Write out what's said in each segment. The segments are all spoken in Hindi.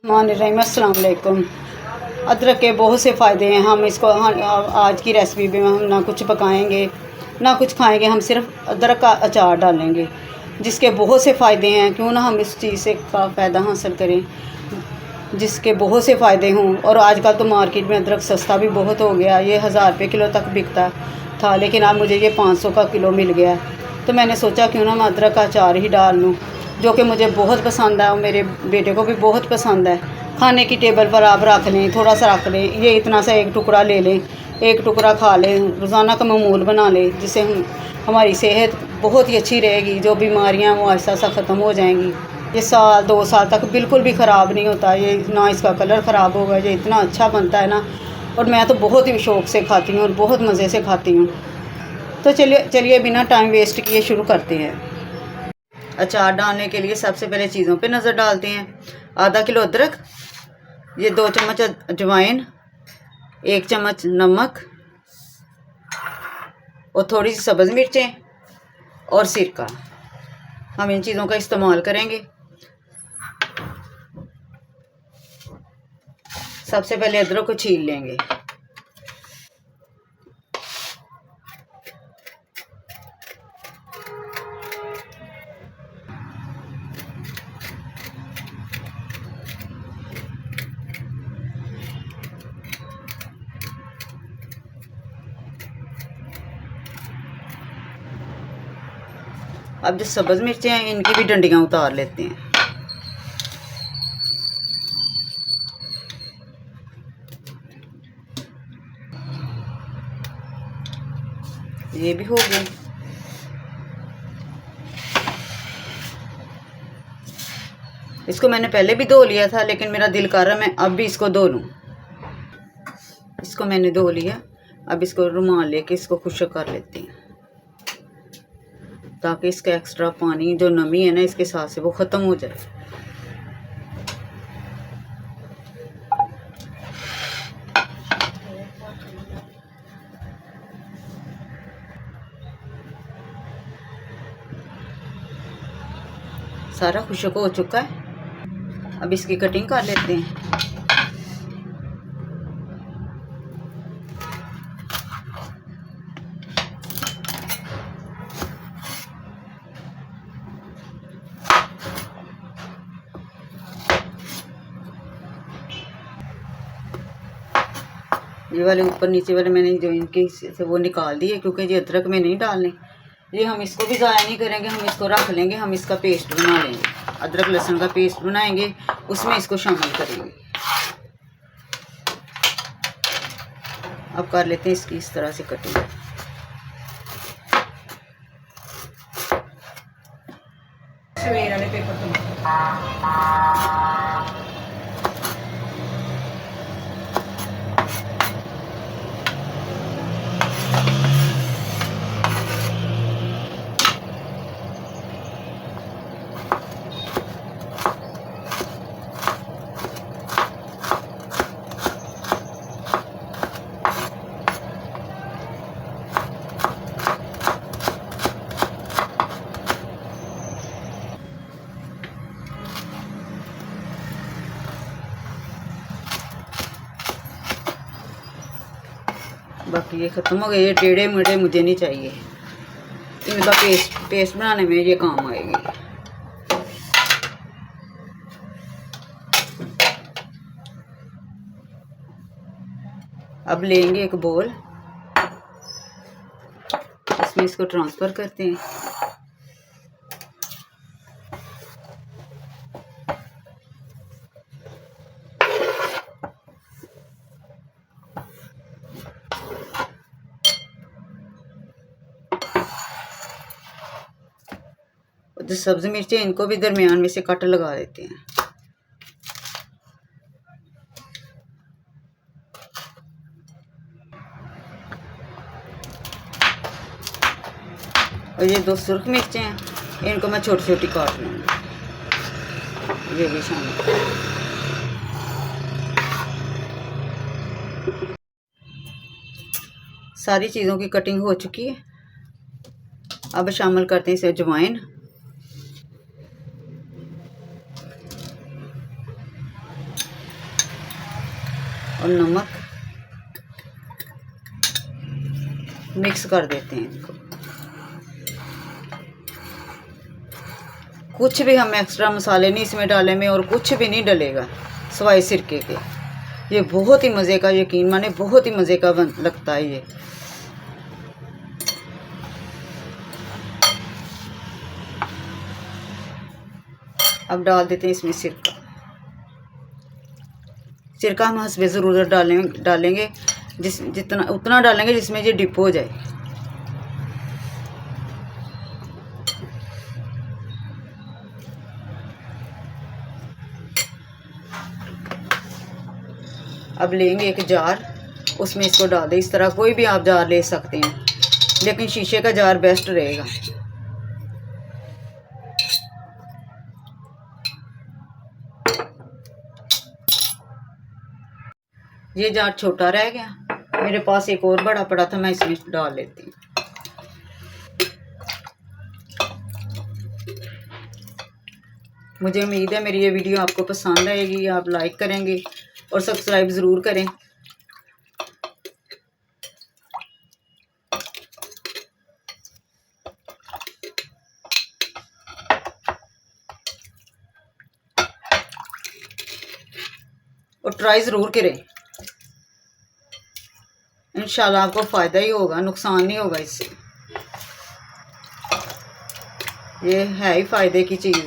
अस्सलाम वालेकुम। अदरक के बहुत से फ़ायदे हैं। हम इसको आज की रेसिपी में हम ना कुछ पकाएंगे ना कुछ खाएंगे, हम सिर्फ अदरक का अचार डालेंगे जिसके बहुत से फ़ायदे हैं। क्यों ना हम इस चीज़ से का फ़ायदा हासिल करें जिसके बहुत से फ़ायदे हों। और आजकल तो मार्केट में अदरक सस्ता भी बहुत हो गया, ये 1000 रुपये किलो तक बिकता था, लेकिन अब मुझे ये 500 का किलो मिल गया। तो मैंने सोचा क्यों ना मैं अदरक का अचार ही डाल लूँ, जो कि मुझे बहुत पसंद है और मेरे बेटे को भी बहुत पसंद है। खाने की टेबल पर आप रख लें, थोड़ा सा रख लें, ये इतना सा एक टुकड़ा ले लें, एक टुकड़ा खा लें, रोज़ाना का मामूल बना लें, जिससे हमारी सेहत बहुत ही अच्छी रहेगी। जो बीमारियां वो आहिस्ता सा ख़त्म हो जाएंगी। ये 1-2 साल तक बिल्कुल भी ख़राब नहीं होता, ये ना इसका कलर ख़राब होगा, ये इतना अच्छा बनता है ना। और मैं तो बहुत ही शौक़ से खाती हूँ और बहुत मज़े से खाती हूँ। तो चलिए बिना टाइम वेस्ट किए शुरू करते हैं। अचार डालने के लिए सबसे पहले चीज़ों पे नज़र डालते हैं। आधा किलो अदरक, ये 2 चम्मच अजवाइन, 1 चम्मच नमक और थोड़ी सी सब्ज़ मिर्चें और सिरका। हम इन चीज़ों का इस्तेमाल करेंगे। सबसे पहले अदरक को छील लेंगे। अब जो सब्ज़ मिर्चें हैं इनकी भी डंडियाँ उतार लेते हैं। ये भी हो गए। इसको मैंने पहले भी धो लिया था, लेकिन मेरा दिल कर रहा मैं अब भी इसको धो लूँ। इसको मैंने धो लिया। अब इसको रुमाल लेके इसको खुश्क कर लेते हैं, ताकि इसका एक्स्ट्रा पानी जो नमी है ना इसके साथ से वो ख़त्म हो जाए। सारा खुश्क हो चुका है। अब इसकी कटिंग कर लेते हैं। ये वाले ऊपर नीचे वाले मैंने जो इनके से वो निकाल दिए, क्योंकि ये अदरक में नहीं डालने। ये हम इसको भी ज़ाया नहीं करेंगे, हम इसको रख लेंगे। हम इसका पेस्ट बना लेंगे, अदरक लहसुन का पेस्ट बनाएंगे, उसमें इसको शामिल करेंगे। अब कर लेते हैं इसकी इस तरह से कटिंग। सवेरे वाले पेपर बाकी ये ख़त्म हो गए। ये टेढ़े मेढ़े मुझे नहीं चाहिए, इनका पेस्ट बनाने में ये काम आएगी। अब लेंगे एक बोल, इसमें इसको ट्रांसफ़र करते हैं। जो सब्ज़ मिर्चें इनको भी दरमियान में से कट लगा देते हैं। और ये 2 सुर्ख मिर्चें हैं, इनको मैं छोटी छोटी काट लूँगी। ये भी शामिल। सारी चीज़ों की कटिंग हो चुकी है। अब शामिल करते हैं इसे अजवाइन, और नमक मिक्स कर देते हैं इनको। कुछ भी हम एक्स्ट्रा मसाले नहीं इसमें डालेंगे और कुछ भी नहीं डलेगा सिवाय सिरके के। ये बहुत ही मज़े का, यकीन माने बहुत ही मज़े का लगता है ये। अब डाल देते हैं इसमें सिरका। सिरका हम हस्बे ज़रूरत डालेंगे जितना उतना डालेंगे जिसमें ये डिप हो जाए। अब लेंगे एक जार, उसमें इसको डाल दें। इस तरह कोई भी आप जार ले सकते हैं, लेकिन शीशे का जार बेस्ट रहेगा। ये जार छोटा रह गया, मेरे पास एक और बड़ा पड़ा था, मैं इसमें डाल लेती हूँ। मुझे उम्मीद है मेरी ये वीडियो आपको पसंद आएगी, आप लाइक करेंगे और सब्सक्राइब ज़रूर करें। और ट्राई ज़रूर करें, इंशाल्लाह आपको फ़ायदा ही होगा, नुकसान नहीं होगा इससे। ये है ही फ़ायदे की चीज़,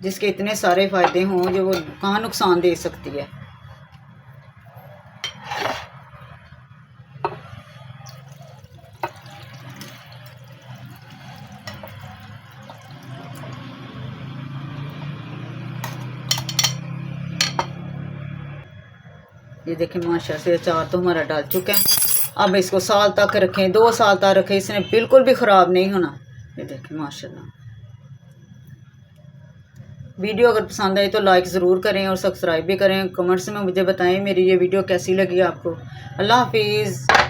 जिसके इतने सारे फ़ायदे हों जो वो कहाँ नुकसान दे सकती है। ये देखें माशा से अचार तो हमारा डाल चुका है। अब इसको साल तक रखें, 2 साल तक रखें, इसने बिल्कुल भी ख़राब नहीं होना। ये देखें माशाल्लाह। वीडियो अगर पसंद आए तो लाइक ज़रूर करें और सब्सक्राइब भी करें। कमेंट्स में मुझे बताएं मेरी ये वीडियो कैसी लगी आपको। अल्लाह हाफिज़।